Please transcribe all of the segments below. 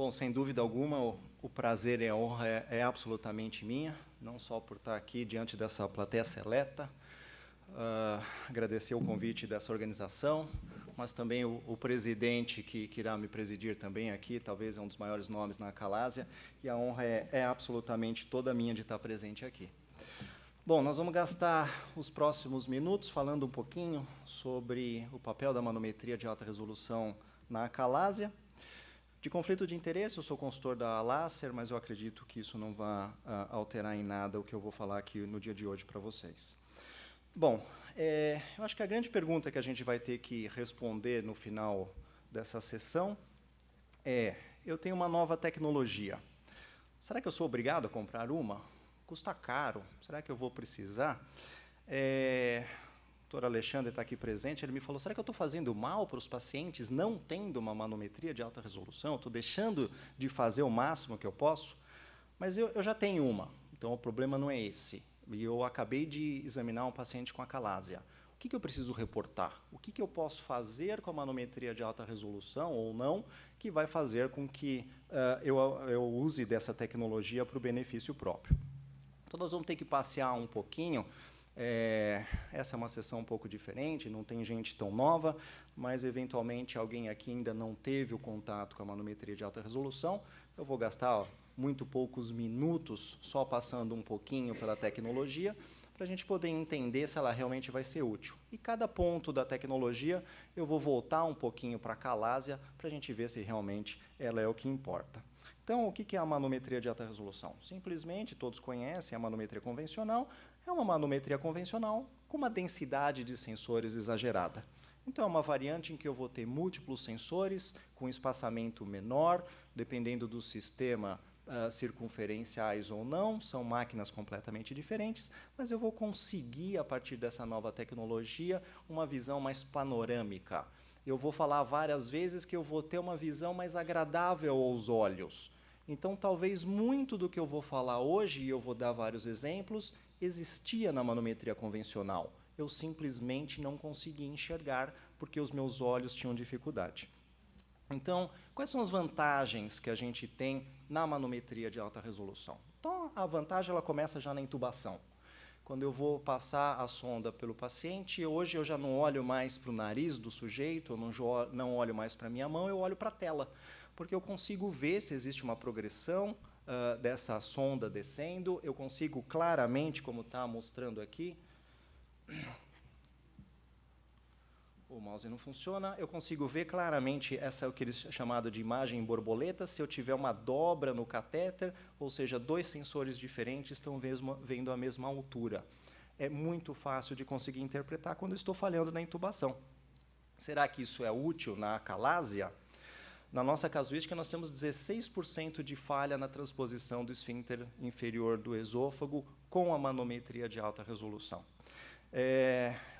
Bom, sem dúvida alguma, o prazer e a honra é absolutamente minha, não só por estar aqui diante dessa plateia seleta, agradecer o convite dessa organização, mas também o presidente que irá me presidir também aqui, talvez é um dos maiores nomes na Akalásia, e a honra é absolutamente toda minha de estar presente aqui. Bom, nós vamos gastar os próximos minutos falando um pouquinho sobre o papel da manometria de alta resolução na Akalásia. De conflito de interesse, eu sou consultor da Láser, mas eu acredito que isso não vai alterar em nada o que eu vou falar aqui no dia de hoje para vocês. Bom, eu acho que a grande pergunta que a gente vai ter que responder no final dessa sessão é: eu tenho uma nova tecnologia. Será que eu sou obrigado a comprar uma? Custa caro. Será que eu vou precisar? O doutor Alexandre está aqui presente, ele me falou, será que eu estou fazendo mal para os pacientes não tendo uma manometria de alta resolução? Estou deixando de fazer o máximo que eu posso? Mas eu já tenho uma, então o problema não é esse. E eu acabei de examinar um paciente com Akalásia. O que eu preciso reportar? O que eu posso fazer com a manometria de alta resolução ou não, que vai fazer com que eu use dessa tecnologia para o benefício próprio? Então, nós vamos ter que passear um pouquinho. Essa é uma sessão um pouco diferente, não tem gente tão nova, mas, eventualmente, alguém aqui ainda não teve o contato com a manometria de alta resolução. Eu vou gastar muito poucos minutos só passando um pouquinho pela tecnologia, para a gente poder entender se ela realmente vai ser útil. E cada ponto da tecnologia eu vou voltar um pouquinho para a Akalásia, para a gente ver se realmente ela é o que importa. Então, o que é a manometria de alta resolução? Simplesmente, todos conhecem a manometria convencional, é uma manometria convencional com uma densidade de sensores exagerada. Então, é uma variante em que eu vou ter múltiplos sensores, com espaçamento menor, dependendo do sistema circunferenciais ou não, são máquinas completamente diferentes, mas eu vou conseguir, a partir dessa nova tecnologia, uma visão mais panorâmica. Eu vou falar várias vezes que eu vou ter uma visão mais agradável aos olhos. Então, talvez muito do que eu vou falar hoje, e eu vou dar vários exemplos, existia na manometria convencional. Eu simplesmente não conseguia enxergar, porque os meus olhos tinham dificuldade. Então, quais são as vantagens que a gente tem na manometria de alta resolução? Então, a vantagem ela começa já na intubação. Quando eu vou passar a sonda pelo paciente, hoje eu já não olho mais para o nariz do sujeito, eu não olho mais para a minha mão, eu olho para a tela, porque eu consigo ver se existe uma progressão dessa sonda descendo, eu consigo claramente, como está mostrando aqui, o mouse não funciona, eu consigo ver claramente, essa é o que eles chamam de imagem borboleta, se eu tiver uma dobra no catéter, ou seja, dois sensores diferentes estão vendo a mesma altura. É muito fácil de conseguir interpretar quando eu estou falhando na intubação. Será que isso é útil na Akalásia? Na nossa casuística, nós temos 16% de falha na transposição do esfíncter inferior do esôfago com a manometria de alta resolução.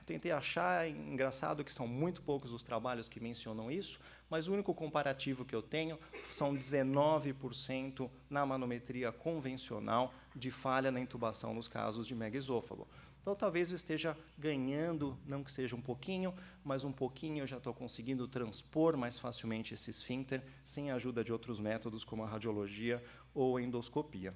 Tentei achar, engraçado que são muito poucos os trabalhos que mencionam isso, mas o único comparativo que eu tenho são 19% na manometria convencional de falha na intubação nos casos de megaesôfago. Então, talvez eu esteja ganhando, não que seja um pouquinho, mas um pouquinho eu já estou conseguindo transpor mais facilmente esse esfíncter, sem a ajuda de outros métodos, como a radiologia ou a endoscopia.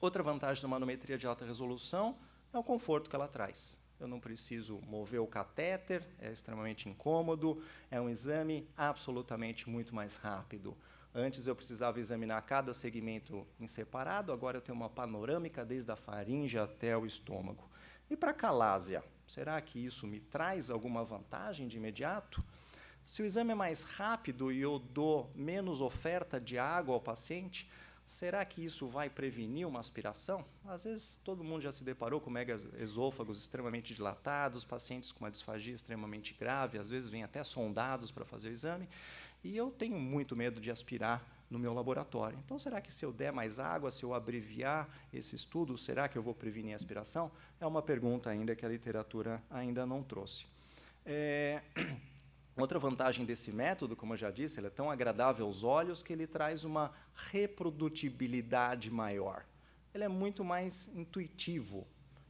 Outra vantagem da manometria de alta resolução é o conforto que ela traz. Eu não preciso mover o catéter, é extremamente incômodo, é um exame absolutamente muito mais rápido. Antes eu precisava examinar cada segmento em separado, agora eu tenho uma panorâmica desde a faringe até o estômago. E para a Akalásia, será que isso me traz alguma vantagem de imediato? Se o exame é mais rápido e eu dou menos oferta de água ao paciente, será que isso vai prevenir uma aspiração? Às vezes, todo mundo já se deparou com megaesôfagos extremamente dilatados, pacientes com uma disfagia extremamente grave, às vezes vêm até sondados para fazer o exame, e eu tenho muito medo de aspirar no meu laboratório. Então, será que se eu der mais água, se eu abreviar esse estudo, será que eu vou prevenir a aspiração? É uma pergunta ainda que a literatura ainda não trouxe. Outra vantagem desse método, como eu já disse, ele é tão agradável aos olhos que ele traz uma reprodutibilidade maior. Ele é muito mais intuitivo.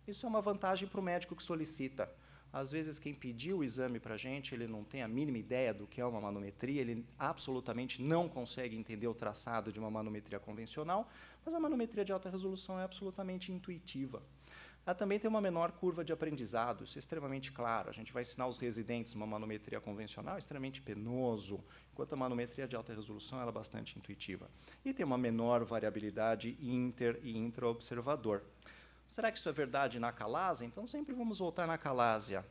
Isso é uma vantagem para o médico que solicita. Às vezes, quem pediu o exame para a gente, ele não tem a mínima ideia do que é uma manometria, ele absolutamente não consegue entender o traçado de uma manometria convencional, mas a manometria de alta resolução é absolutamente intuitiva. Ela também tem uma menor curva de aprendizado, isso é extremamente claro. A gente vai ensinar os residentes uma manometria convencional, é extremamente penoso, enquanto a manometria de alta resolução ela é bastante intuitiva. E tem uma menor variabilidade inter e intra-observador. Será que isso é verdade na acalásia? Então, sempre vamos voltar na acalásia.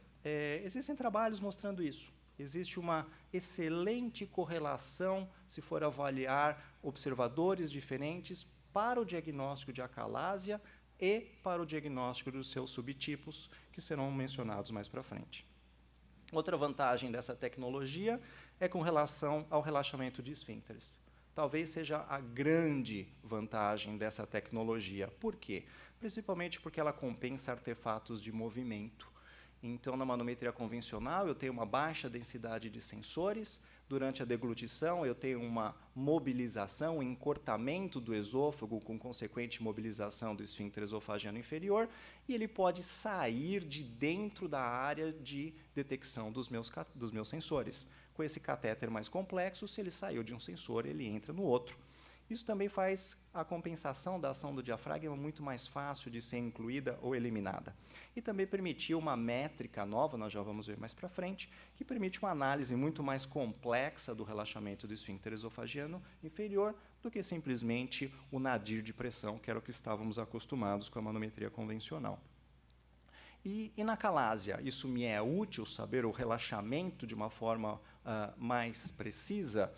Existem trabalhos mostrando isso. Existe uma excelente correlação, se for avaliar observadores diferentes, para o diagnóstico de acalásia e para o diagnóstico dos seus subtipos, que serão mencionados mais para frente. Outra vantagem dessa tecnologia é com relação ao relaxamento de esfíncteres. Talvez seja a grande vantagem dessa tecnologia. Por quê? Principalmente porque ela compensa artefatos de movimento. Então, na manometria convencional, eu tenho uma baixa densidade de sensores. Durante a deglutição, eu tenho uma mobilização, um encurtamento do esôfago, com consequente mobilização do esfíncter esofagiano inferior, e ele pode sair de dentro da área de detecção dos meus sensores. Com esse catéter mais complexo, se ele saiu de um sensor, ele entra no outro. Isso também faz a compensação da ação do diafragma muito mais fácil de ser incluída ou eliminada. E também permitiu uma métrica nova, nós já vamos ver mais para frente, que permite uma análise muito mais complexa do relaxamento do esfíncter esofagiano inferior do que simplesmente o nadir de pressão, que era o que estávamos acostumados com a manometria convencional. E na acalásia, isso me é útil saber o relaxamento de uma forma mais precisa?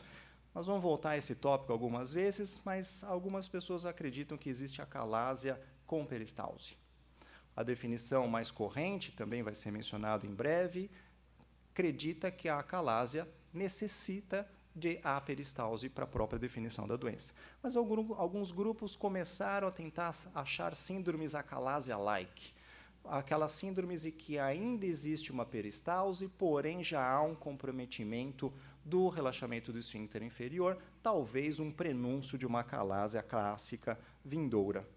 Nós vamos voltar a esse tópico algumas vezes, mas algumas pessoas acreditam que existe acalásia com peristalse. A definição mais corrente, também vai ser mencionado em breve, acredita que a acalásia necessita de aperistalse para a própria definição da doença. Mas alguns grupos começaram a tentar achar síndromes acalásia-like. Aquelas síndromes em que ainda existe uma peristalse, porém já há um comprometimento do relaxamento do esfíncter inferior, talvez um prenúncio de uma acalásia clássica vindoura.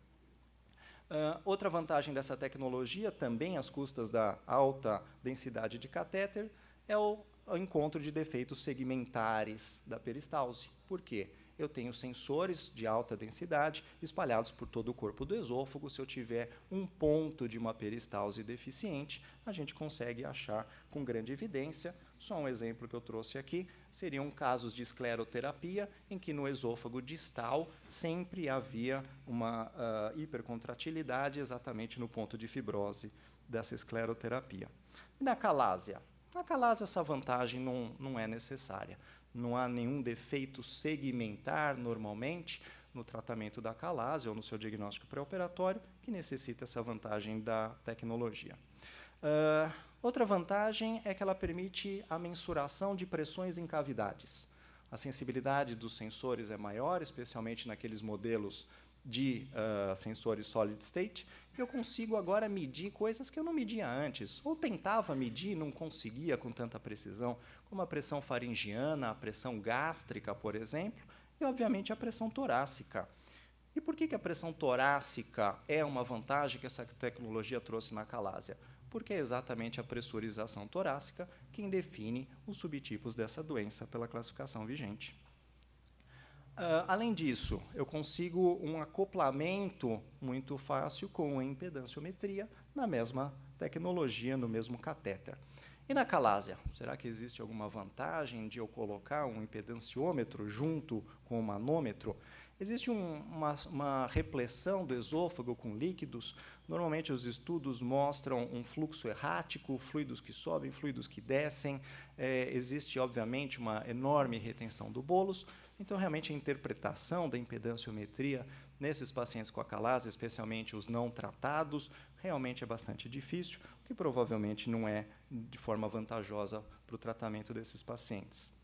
Outra vantagem dessa tecnologia, também às custas da alta densidade de catéter, é o encontro de defeitos segmentares da peristalse. Por quê? Eu tenho sensores de alta densidade espalhados por todo o corpo do esôfago. Se eu tiver um ponto de uma peristalse deficiente, a gente consegue achar com grande evidência. Só um exemplo que eu trouxe aqui seriam casos de escleroterapia, em que no esôfago distal sempre havia uma hipercontratilidade exatamente no ponto de fibrose dessa escleroterapia. E na acalásia? Na acalásia, essa vantagem não é necessária. Não há nenhum defeito segmentar, normalmente, no tratamento da acalásia ou no seu diagnóstico pré-operatório, que necessita essa vantagem da tecnologia. Outra vantagem é que ela permite a mensuração de pressões em cavidades. A sensibilidade dos sensores é maior, especialmente naqueles modelos de sensores solid state, e eu consigo agora medir coisas que eu não media antes, ou tentava medir e não conseguia com tanta precisão, como a pressão faringiana, a pressão gástrica, por exemplo, e, obviamente, a pressão torácica. E por que a pressão torácica é uma vantagem que essa tecnologia trouxe na acalásia? Porque é exatamente a pressurização torácica quem define os subtipos dessa doença pela classificação vigente. Além disso, eu consigo um acoplamento muito fácil com a impedanciometria na mesma tecnologia, no mesmo catéter. E na acalásia, será que existe alguma vantagem de eu colocar um impedanciômetro junto com o manômetro? Existe uma repressão do esôfago com líquidos. Normalmente, os estudos mostram um fluxo errático, fluidos que sobem, fluidos que descem. Existe, obviamente, uma enorme retenção do bolos. Então, realmente, a interpretação da impedanciometria nesses pacientes com acalásia, especialmente os não tratados, realmente é bastante difícil, o que provavelmente não é de forma vantajosa para o tratamento desses pacientes.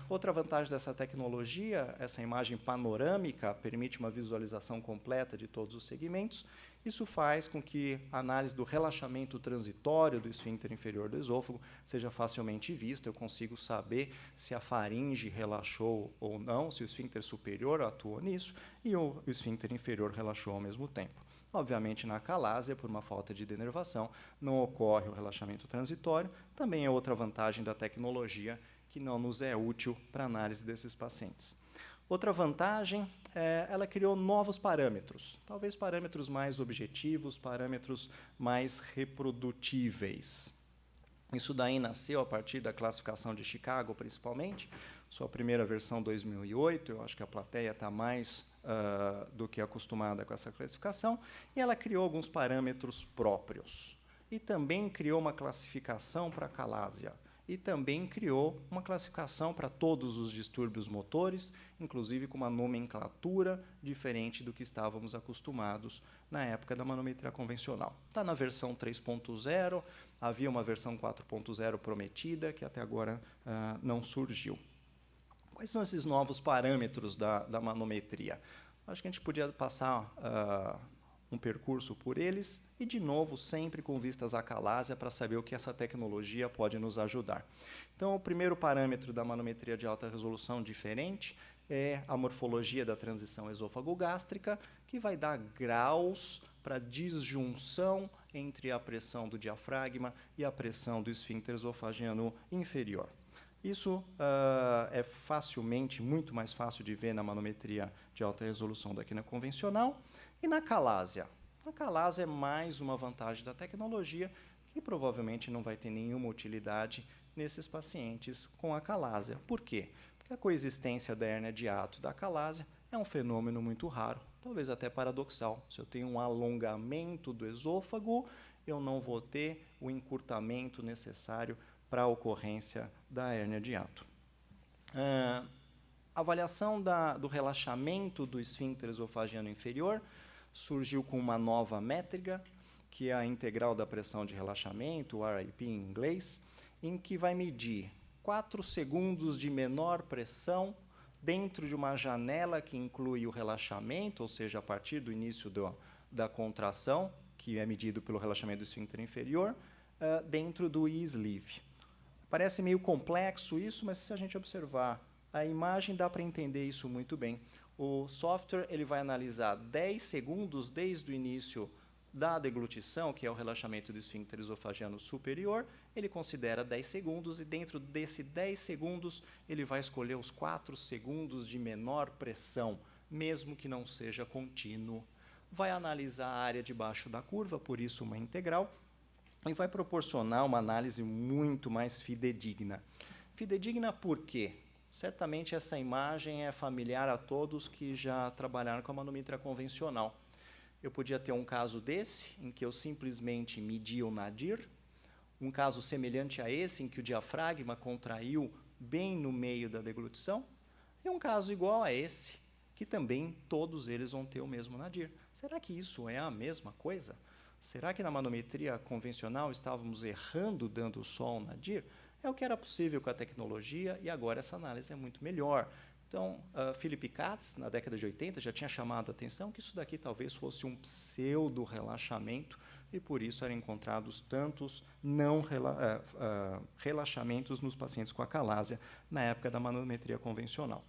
Outra vantagem dessa tecnologia, essa imagem panorâmica permite uma visualização completa de todos os segmentos. Isso faz com que a análise do relaxamento transitório do esfíncter inferior do esôfago seja facilmente vista. Eu consigo saber se a faringe relaxou ou não, se o esfíncter superior atuou nisso e o esfíncter inferior relaxou ao mesmo tempo. Obviamente, na acalásia, por uma falta de denervação, não ocorre o relaxamento transitório. Também é outra vantagem da tecnologia que não nos é útil para a análise desses pacientes. Outra vantagem, ela criou novos parâmetros, talvez parâmetros mais objetivos, parâmetros mais reprodutíveis. Isso daí nasceu a partir da classificação de Chicago, principalmente, sua primeira versão 2008, eu acho que a plateia está mais do que acostumada com essa classificação, e ela criou alguns parâmetros próprios. E também criou uma classificação para a acalásia, e também criou uma classificação para todos os distúrbios motores, inclusive com uma nomenclatura diferente do que estávamos acostumados na época da manometria convencional. Está na versão 3.0, havia uma versão 4.0 prometida, que até agora não surgiu. Quais são esses novos parâmetros da manometria? Acho que a gente podia passar um percurso por eles e, de novo, sempre com vistas à acalásia para saber o que essa tecnologia pode nos ajudar. Então, o primeiro parâmetro da manometria de alta resolução diferente é a morfologia da transição esôfago-gástrica, que vai dar graus para a disjunção entre a pressão do diafragma e a pressão do esfíncter esofagiano inferior. Isso é facilmente, muito mais fácil de ver na manometria de alta resolução da quina convencional. E na acalásia? A acalásia é mais uma vantagem da tecnologia que provavelmente não vai ter nenhuma utilidade nesses pacientes com acalásia. Por quê? Porque a coexistência da hérnia de hiato e da acalásia é um fenômeno muito raro, talvez até paradoxal. Se eu tenho um alongamento do esôfago, eu não vou ter o encurtamento necessário para a ocorrência da hérnia de hiato. A avaliação do relaxamento do esfíncter esofagiano inferior surgiu com uma nova métrica, que é a integral da pressão de relaxamento, o RIP em inglês, em que vai medir 4 segundos de menor pressão dentro de uma janela que inclui o relaxamento, ou seja, a partir do início da contração, que é medido pelo relaxamento do esfíncter inferior, dentro do e-sleeve. Parece meio complexo isso, mas se a gente observar a imagem, dá para entender isso muito bem. O software ele vai analisar 10 segundos desde o início da deglutição, que é o relaxamento do esfíncter esofagiano superior. Ele considera 10 segundos e dentro desse 10 segundos ele vai escolher os 4 segundos de menor pressão, mesmo que não seja contínuo. Vai analisar a área debaixo da curva, por isso uma integral, e vai proporcionar uma análise muito mais fidedigna. Fidedigna por quê? Certamente essa imagem é familiar a todos que já trabalharam com a manometria convencional. Eu podia ter um caso desse, em que eu simplesmente medi o nadir, um caso semelhante a esse, em que o diafragma contraiu bem no meio da deglutição, e um caso igual a esse, que também todos eles vão ter o mesmo nadir. Será que isso é a mesma coisa? Será que na manometria convencional estávamos errando dando só ao nadir? É o que era possível com a tecnologia e agora essa análise é muito melhor. Então, Philip Katz, na década de 80, já tinha chamado a atenção que isso daqui talvez fosse um pseudo-relaxamento e por isso eram encontrados tantos relaxamentos nos pacientes com acalásia na época da manometria convencional.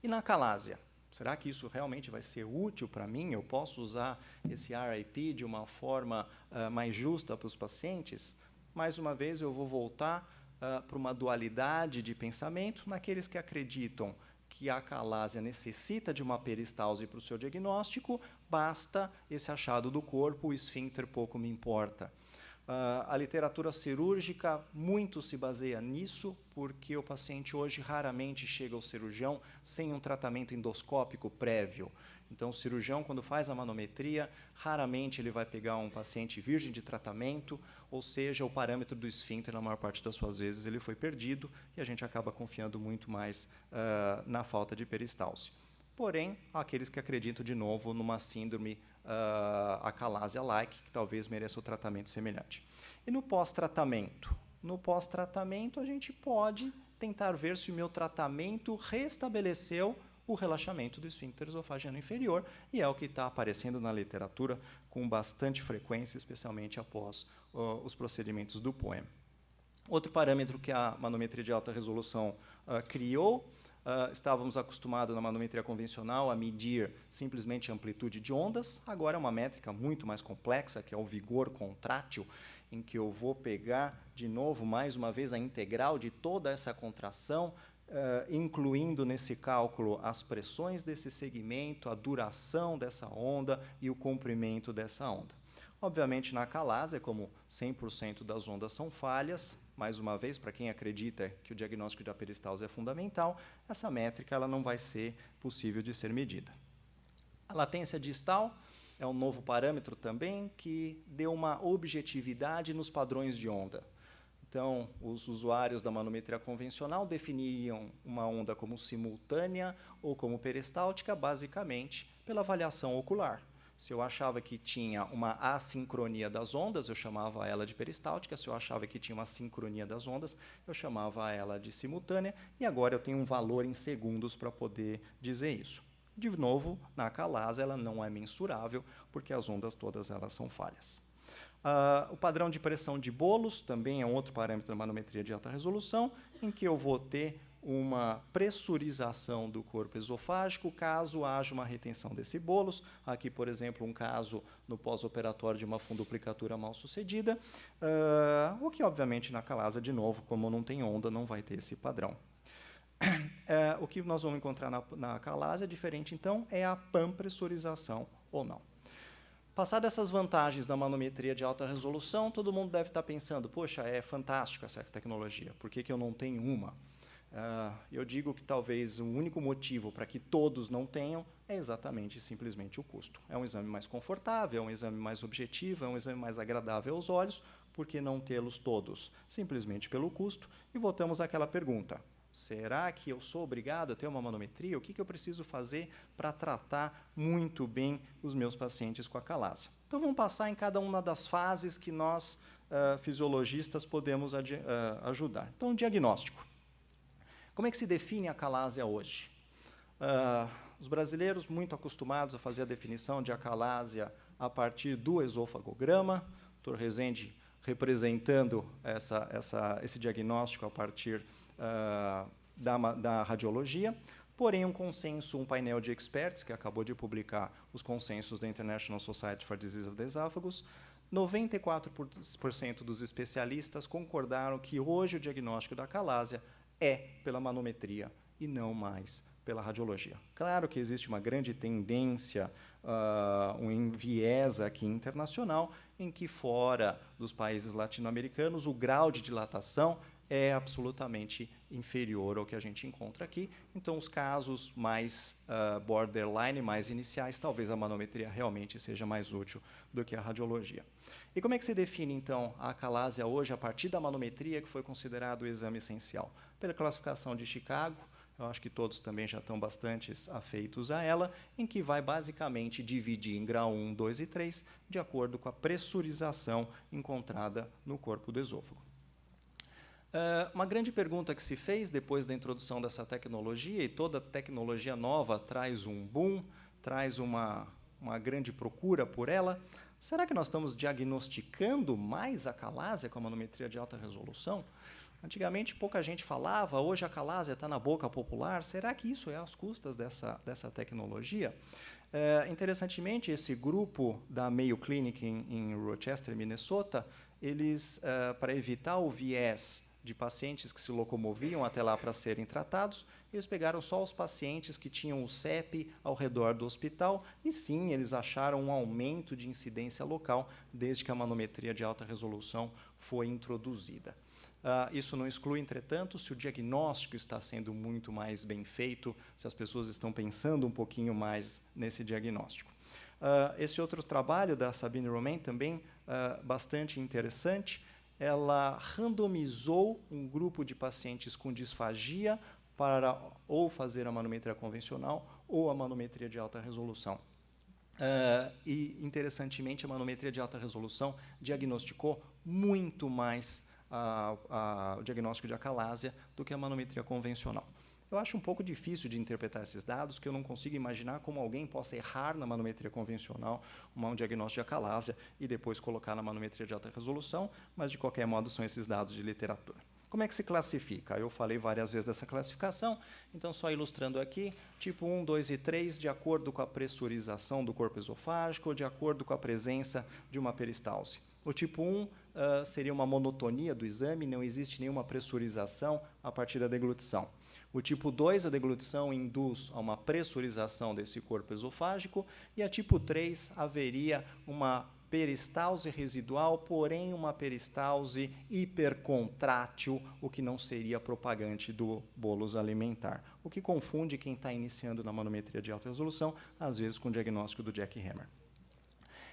E na acalásia? Será que isso realmente vai ser útil para mim? Eu posso usar esse RIP de uma forma mais justa para os pacientes? Mais uma vez, eu vou voltar para uma dualidade de pensamento naqueles que acreditam que a acalásia necessita de uma peristalse para o seu diagnóstico, basta esse achado do corpo, o esfíncter pouco me importa. A literatura cirúrgica muito se baseia nisso, porque o paciente hoje raramente chega ao cirurgião sem um tratamento endoscópico prévio. Então, o cirurgião, quando faz a manometria, raramente ele vai pegar um paciente virgem de tratamento, ou seja, o parâmetro do esfíncter, na maior parte das suas vezes, ele foi perdido e a gente acaba confiando muito mais na falta de peristalse. Porém, há aqueles que acreditam, de novo, numa síndrome acalásia-like, que talvez mereça um tratamento semelhante. E no pós-tratamento? No pós-tratamento, a gente pode tentar ver se o meu tratamento restabeleceu o relaxamento do esfíncter esofagiano inferior, e é o que está aparecendo na literatura com bastante frequência, especialmente após os procedimentos do POEM. Outro parâmetro que a manometria de alta resolução criou Estávamos acostumados na manometria convencional a medir simplesmente a amplitude de ondas, agora é uma métrica muito mais complexa, que é o vigor contrátil, em que eu vou pegar, de novo, mais uma vez, a integral de toda essa contração, incluindo nesse cálculo as pressões desse segmento, a duração dessa onda e o comprimento dessa onda. Obviamente, na acalásia, como 100% das ondas são falhas, mais uma vez, para quem acredita que o diagnóstico de aperistalse é fundamental, essa métrica ela não vai ser possível de ser medida. A latência distal é um novo parâmetro também que deu uma objetividade nos padrões de onda. Então, os usuários da manometria convencional definiam uma onda como simultânea ou como peristáltica, basicamente pela avaliação ocular. Se eu achava que tinha uma assincronia das ondas, eu chamava ela de peristáltica. Se eu achava que tinha uma sincronia das ondas, eu chamava ela de simultânea. E agora eu tenho um valor em segundos para poder dizer isso. De novo, na acalásia, ela não é mensurável, porque as ondas todas elas são falhas. O padrão de pressão de bolos também é um outro parâmetro da manometria de alta resolução, em que eu vou ter uma pressurização do corpo esofágico caso haja uma retenção desse bolos. Aqui, por exemplo, um caso no pós-operatório de uma funduplicatura mal sucedida, o que, obviamente, na acalásia, de novo, como não tem onda, não vai ter esse padrão. O que nós vamos encontrar na acalásia, diferente, então, é a panpressurização ou não. Passadas essas vantagens da manometria de alta resolução, todo mundo deve estar pensando, poxa, é fantástica essa tecnologia, por que eu não tenho uma? Eu digo que talvez o único motivo para que todos não tenham é exatamente simplesmente o custo. É um exame mais confortável, é um exame mais objetivo, é um exame mais agradável aos olhos, por que não tê-los todos? Simplesmente pelo custo. E voltamos àquela pergunta. Será que eu sou obrigado a ter uma manometria? O que eu preciso fazer para tratar muito bem os meus pacientes com acalásia? Então, vamos passar em cada uma das fases que nós, fisiologistas, podemos ajudar. Então, diagnóstico. Como é que se define a acalásia hoje? Os brasileiros, muito acostumados a fazer a definição de acalásia a partir do esofagograma, o Dr. Rezende representando esse diagnóstico a partir da radiologia, porém um consenso, um painel de experts que acabou de publicar os consensos da International Society for Disease of the Esophagus, 94% dos especialistas concordaram que hoje o diagnóstico da acalásia é pela manometria e não mais pela radiologia. Claro que existe uma grande tendência, um enviés aqui internacional, em que fora dos países latino-americanos o grau de dilatação é absolutamente inferior ao que a gente encontra aqui. Então, os casos mais borderline, mais iniciais, talvez a manometria realmente seja mais útil do que a radiologia. E como é que se define, então, a acalásia hoje a partir da manometria, que foi considerado o exame essencial? Pela classificação de Chicago, eu acho que todos também já estão bastante afeitos a ela, em que vai basicamente dividir em grau 1, 2 e 3, de acordo com a pressurização encontrada no corpo do esôfago. Uma grande pergunta que se fez depois da introdução dessa tecnologia, e toda tecnologia nova traz um boom, traz uma grande procura por ela, será que nós estamos diagnosticando mais acalásia com a manometria de alta resolução? Antigamente pouca gente falava, hoje a acalásia está na boca popular, será que isso é às custas dessa tecnologia? Interessantemente, esse grupo da Mayo Clinic em Rochester, Minnesota, eles, para evitar o viés de pacientes que se locomoviam até lá para serem tratados, eles pegaram só os pacientes que tinham o CEP ao redor do hospital e sim, eles acharam um aumento de incidência local desde que a manometria de alta resolução foi introduzida. Isso não exclui, entretanto, se o diagnóstico está sendo muito mais bem feito, se as pessoas estão pensando um pouquinho mais nesse diagnóstico. Esse outro trabalho da Sabine Romain, também bastante interessante, ela randomizou um grupo de pacientes com disfagia para ou fazer a manometria convencional ou a manometria de alta resolução. E, interessantemente, a manometria de alta resolução diagnosticou muito mais o diagnóstico de acalásia do que a manometria convencional. Eu acho um pouco difícil de interpretar esses dados, que eu não consigo imaginar como alguém possa errar na manometria convencional um diagnóstico de acalásia e depois colocar na manometria de alta resolução, mas, de qualquer modo, são esses dados de literatura. Como é que se classifica? Eu falei várias vezes dessa classificação, então só ilustrando aqui, tipo 1, 2 e 3, de acordo com a pressurização do corpo esofágico ou de acordo com a presença de uma peristalse. O tipo 1 seria uma monotonia do exame, não existe nenhuma pressurização a partir da deglutição. O tipo 2, a deglutição induz a uma pressurização desse corpo esofágico, e a tipo 3 haveria uma peristalse residual, porém uma peristalse hipercontrátil, o que não seria propagante do bolus alimentar, o que confunde quem está iniciando na manometria de alta resolução, às vezes com o diagnóstico do Jack Hammer.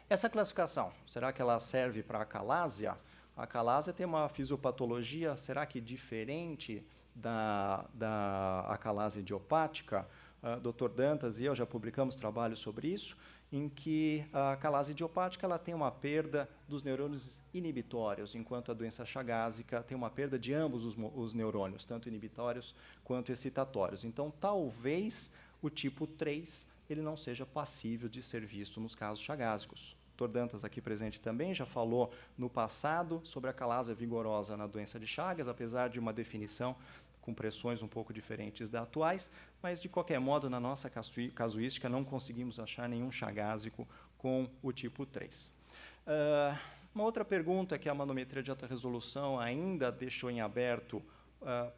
Essa classificação, será que ela serve para a acalásia? A acalásia tem uma fisiopatologia, será que diferente da acalásia idiopática? Dr. Dantas e eu já publicamos trabalhos sobre isso, em que a acalásia idiopática ela tem uma perda dos neurônios inibitórios, enquanto a doença chagásica tem uma perda de ambos os neurônios, tanto inibitórios quanto excitatórios. Então, talvez o tipo 3 ele não seja passível de ser visto nos casos chagásicos. O Dr. Dantas, aqui presente também, já falou no passado sobre a acalásia vigorosa na doença de Chagas, apesar de uma definição com pressões um pouco diferentes das atuais, mas, de qualquer modo, na nossa casuística, não conseguimos achar nenhum chagásico com o tipo 3. Uma outra pergunta que a manometria de alta resolução ainda deixou em aberto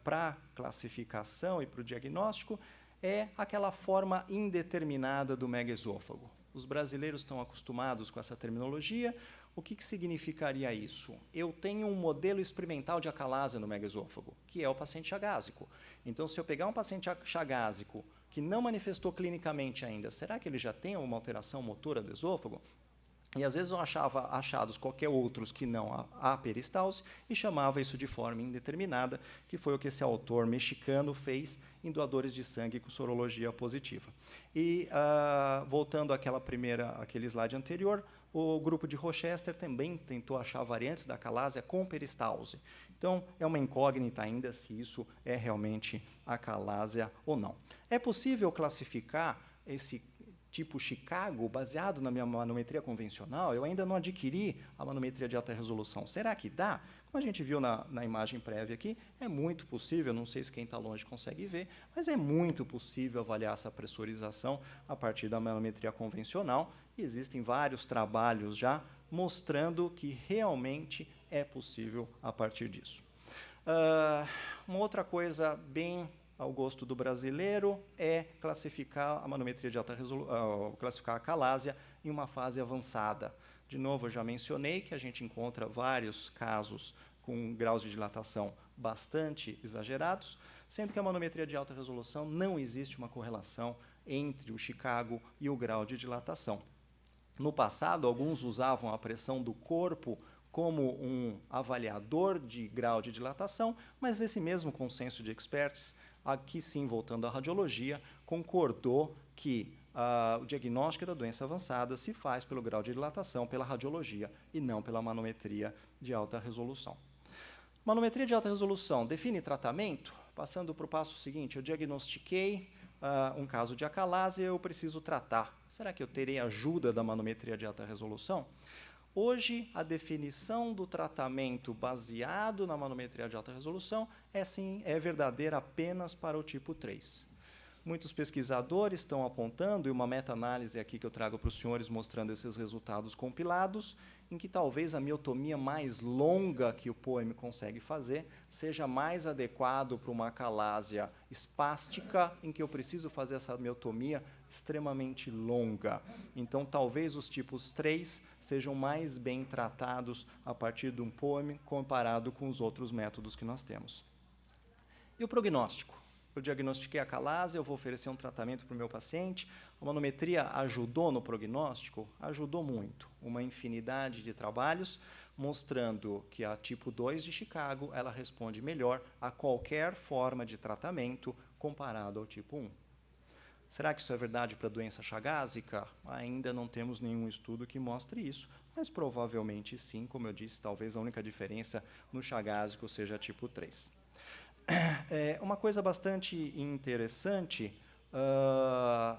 para classificação e para o diagnóstico é aquela forma indeterminada do megaesôfago. Os brasileiros estão acostumados com essa terminologia. O que significaria isso? Eu tenho um modelo experimental de acalásia no megaesôfago, que é o paciente chagásico. Então, se eu pegar um paciente chagásico que não manifestou clinicamente ainda, será que ele já tem uma alteração motora do esôfago? E às vezes eu achava achados qualquer outros que não a peristalse e chamava isso de forma indeterminada, que foi o que esse autor mexicano fez em doadores de sangue com sorologia positiva. E, voltando àquele slide anterior, o grupo de Rochester também tentou achar variantes da acalásia com peristalse. Então, é uma incógnita ainda se isso é realmente acalásia ou não. É possível classificar esse tipo Chicago, baseado na minha manometria convencional? Eu ainda não adquiri a manometria de alta resolução. Será que dá? Como a gente viu na imagem prévia aqui, é muito possível, não sei se quem está longe consegue ver, mas é muito possível avaliar essa pressurização a partir da manometria convencional. E existem vários trabalhos já mostrando que realmente é possível a partir disso. Uma outra coisa bem ao gosto do brasileiro é classificar a manometria de alta resolução, classificar a acalásia em uma fase avançada. De novo, eu já mencionei que a gente encontra vários casos com graus de dilatação bastante exagerados, sendo que a manometria de alta resolução não existe uma correlação entre o Chicago e o grau de dilatação. No passado, alguns usavam a pressão do corpo como um avaliador de grau de dilatação, mas esse mesmo consenso de experts, aqui sim, voltando à radiologia, concordou que o diagnóstico da doença avançada se faz pelo grau de dilatação, pela radiologia, e não pela manometria de alta resolução. Manometria de alta resolução define tratamento? Passando para o passo seguinte, eu diagnostiquei um caso de acalásia, eu preciso tratar. Será que eu terei ajuda da manometria de alta resolução? Hoje, a definição do tratamento baseado na manometria de alta resolução é verdadeira apenas para o tipo 3. Muitos pesquisadores estão apontando, e uma meta-análise aqui que eu trago para os senhores mostrando esses resultados compilados, em que talvez a miotomia mais longa que o POEM consegue fazer seja mais adequado para uma acalásia espástica, em que eu preciso fazer essa miotomia extremamente longa. Então, talvez os tipos 3 sejam mais bem tratados a partir de um POEM comparado com os outros métodos que nós temos. E o prognóstico? Eu diagnostiquei a acalásia, eu vou oferecer um tratamento para o meu paciente. A manometria ajudou no prognóstico? Ajudou muito. Uma infinidade de trabalhos mostrando que a tipo 2 de Chicago ela responde melhor a qualquer forma de tratamento comparado ao tipo 1. Será que isso é verdade para a doença chagásica? Ainda não temos nenhum estudo que mostre isso, mas provavelmente sim, como eu disse, talvez a única diferença no chagásico seja tipo 3. Uma coisa bastante interessante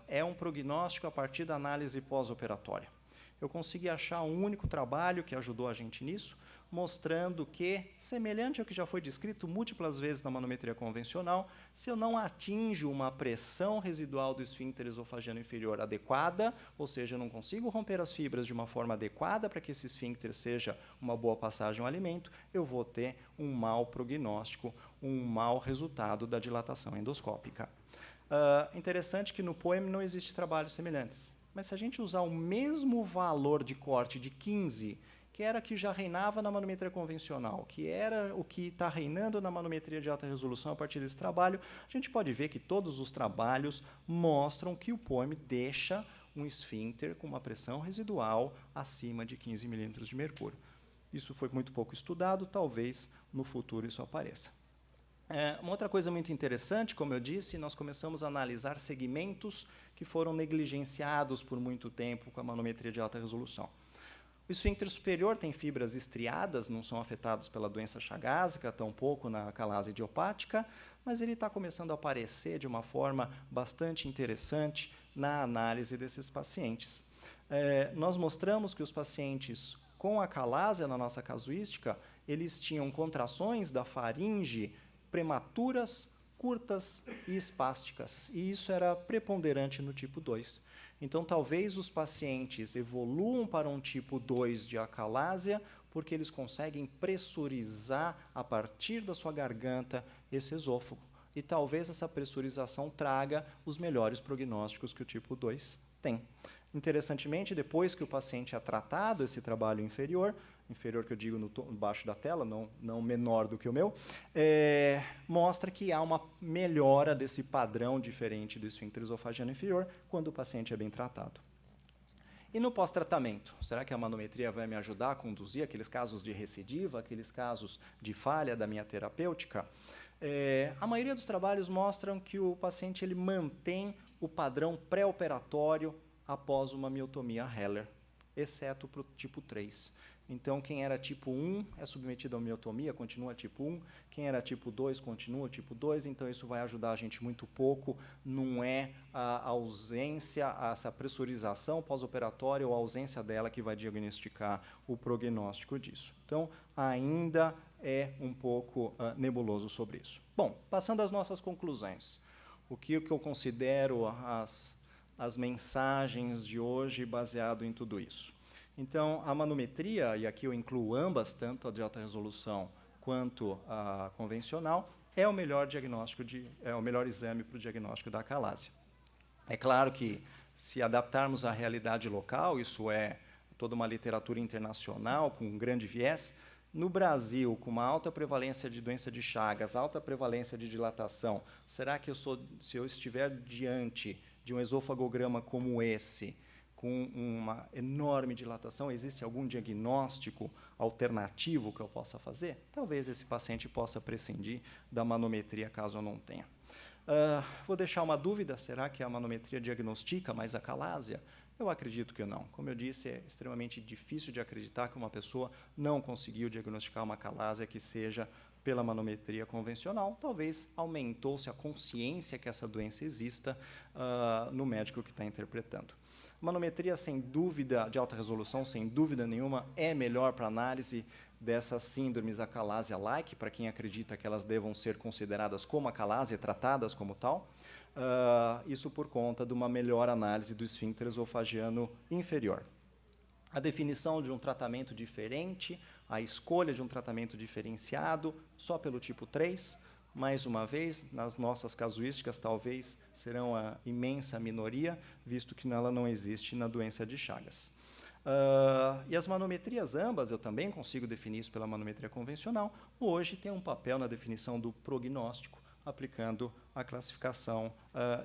é um prognóstico a partir da análise pós-operatória. Eu consegui achar um único trabalho que ajudou a gente nisso. mostrando que, semelhante ao que já foi descrito múltiplas vezes na manometria convencional, se eu não atinjo uma pressão residual do esfíncter esofagiano inferior adequada, ou seja, eu não consigo romper as fibras de uma forma adequada para que esse esfíncter seja uma boa passagem ao alimento, eu vou ter um mau prognóstico, um mau resultado da dilatação endoscópica. Interessante que no POEM não existe trabalhos semelhantes, mas se a gente usar o mesmo valor de corte de 15, que era que já reinava na manometria convencional, que era o que está reinando na manometria de alta resolução a partir desse trabalho, a gente pode ver que todos os trabalhos mostram que o POEM deixa um esfíncter com uma pressão residual acima de 15 milímetros de mercúrio. Isso foi muito pouco estudado, talvez no futuro isso apareça. Uma outra coisa muito interessante, como eu disse, nós começamos a analisar segmentos que foram negligenciados por muito tempo com a manometria de alta resolução. O esfíncter superior tem fibras estriadas, não são afetados pela doença chagásica, tampouco na calase idiopática, mas ele está começando a aparecer de uma forma bastante interessante na análise desses pacientes. Nós mostramos que os pacientes com acalásia, na nossa casuística, eles tinham contrações da faringe prematuras, curtas e espásticas, e isso era preponderante no tipo 2. Então, talvez os pacientes evoluam para um tipo 2 de acalásia, porque eles conseguem pressurizar a partir da sua garganta esse esôfago. E talvez essa pressurização traga os melhores prognósticos que o tipo 2 tem. Interessantemente, depois que o paciente é tratado, esse trabalho inferior que eu digo embaixo da tela, não menor do que o meu, mostra que há uma melhora desse padrão diferente do esfíncter esofagiano inferior quando o paciente é bem tratado. E no pós-tratamento, será que a manometria vai me ajudar a conduzir aqueles casos de recidiva, aqueles casos de falha da minha terapêutica? A maioria dos trabalhos mostram que o paciente ele mantém o padrão pré-operatório após uma miotomia Heller, exceto para o tipo 3. Então, quem era tipo 1 é submetido a miotomia, continua tipo 1. Quem era tipo 2, continua tipo 2. Então, isso vai ajudar a gente muito pouco. Não é a ausência, essa pressurização pós-operatória ou a ausência dela que vai diagnosticar o prognóstico disso. Então, ainda é um pouco nebuloso sobre isso. Bom, passando às nossas conclusões. O que eu considero as mensagens de hoje baseado em tudo isso? Então, a manometria, e aqui eu incluo ambas, tanto a de alta resolução quanto a convencional, é o melhor diagnóstico é o melhor exame para o diagnóstico da acalásia. É claro que, se adaptarmos à realidade local, isso é toda uma literatura internacional com um grande viés, no Brasil, com uma alta prevalência de doença de Chagas, alta prevalência de dilatação, será que se eu estiver diante de um esofagograma como esse, com uma enorme dilatação, existe algum diagnóstico alternativo que eu possa fazer? Talvez esse paciente possa prescindir da manometria, caso eu não tenha. Vou deixar uma dúvida, será que a manometria diagnostica mais acalásia? Eu acredito que não. Como eu disse, é extremamente difícil de acreditar que uma pessoa não conseguiu diagnosticar uma acalásia que seja pela manometria convencional. Talvez aumentou-se a consciência que essa doença exista no médico que está interpretando. Manometria, sem dúvida, de alta resolução, sem dúvida nenhuma, é melhor para análise dessas síndromes acalásia-like, para quem acredita que elas devam ser consideradas como acalásia, tratadas como tal. Isso por conta de uma melhor análise do esfíncter esofagiano inferior. A definição de um tratamento diferente, a escolha de um tratamento diferenciado só pelo tipo 3, mais uma vez, nas nossas casuísticas, talvez serão a imensa minoria, visto que ela não existe na doença de Chagas. E as manometrias ambas, eu também consigo definir isso pela manometria convencional, hoje tem um papel na definição do prognóstico, aplicando a classificação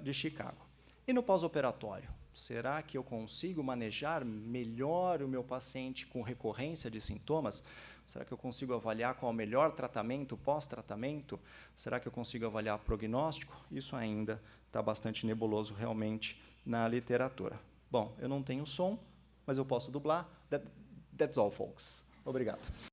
de Chicago. E no pós-operatório? Será que eu consigo manejar melhor o meu paciente com recorrência de sintomas? Será que eu consigo avaliar qual é o melhor tratamento pós-tratamento? Será que eu consigo avaliar prognóstico? Isso ainda está bastante nebuloso realmente na literatura. Bom, eu não tenho som, mas eu posso dublar. That's all, folks. Obrigado.